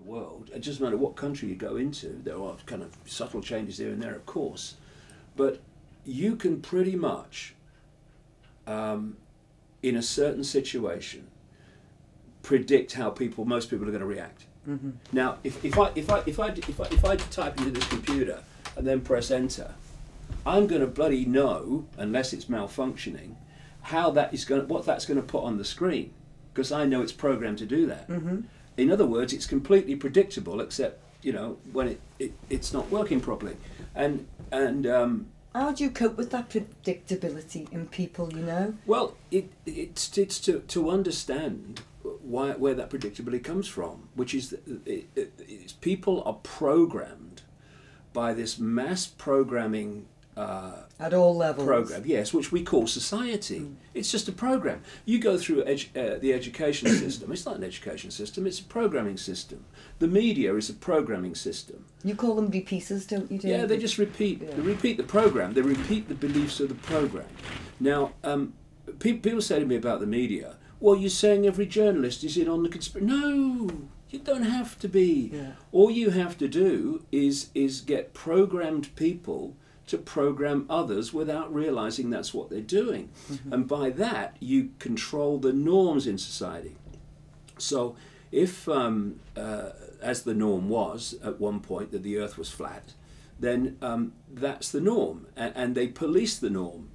world. It doesn't matter what country you go into. There are kind of subtle changes here and there, of course, but you can pretty much, in a certain situation, predict how most people are going to react. Mm-hmm. Now, if I type into this computer and then press enter, I'm going to bloody know, unless it's malfunctioning, what that's going to put on the screen, because I know it's programmed to do that. Mm-hmm. In other words, it's completely predictable, except when it's not working properly. And how do you cope with that predictability in people? Well, it's to understand where that predictability comes from, which is it's people are programmed by this mass programming. At all levels. Program, yes, which we call society. Mm. It's just a program. You go through the education system. It's not an education system, it's a programming system. The media is a programming system. You call them repeaters, don't you? Yeah, they just repeat. Yeah. They repeat the program. They repeat the beliefs of the program. Now, people say to me about the media, well, you're saying every journalist is in on the conspiracy. No, you don't have to be. Yeah. All you have to do is get programmed people to program others without realizing that's what they're doing. Mm-hmm. And by that, you control the norms in society. So if, as the norm was at one point, that the earth was flat, then that's the norm. And they policed the norm.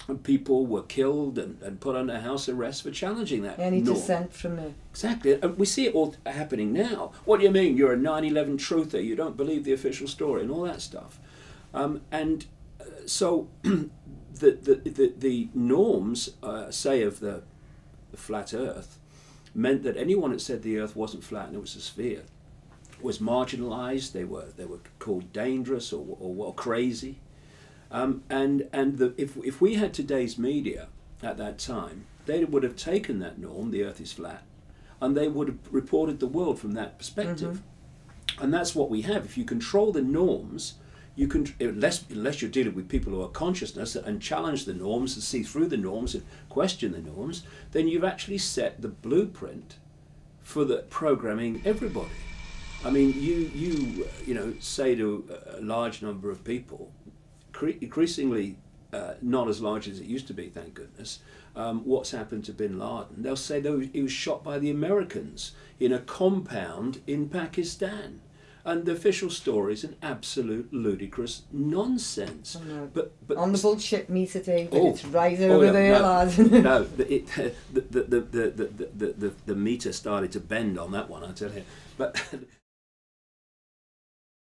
And people were killed and put under house arrest for challenging that Any norm. dissent from it. Exactly. And we see it all happening now. What do you mean? You're a 9/11 truther. You don't believe the official story and all that stuff. So the norms, say, of the flat Earth, meant that anyone that said the Earth wasn't flat and it was a sphere was marginalised. They were called dangerous or crazy. If we had today's media at that time, they would have taken that norm, the Earth is flat, and they would have reported the world from that perspective. Mm-hmm. And that's what we have. If you control the norms, you can, unless you're dealing with people who are consciousness and challenge the norms and see through the norms and question the norms, then you've actually set the blueprint for the programming everybody. I mean, you say to a large number of people, increasingly not as large as it used to be, thank goodness, what's happened to bin Laden? They'll say that he was shot by the Americans in a compound in Pakistan. And the official story is an absolute ludicrous nonsense. Oh no. But on the bullshit meter, David, it's right over there, lad. No, the meter started to bend on that one, I tell you. But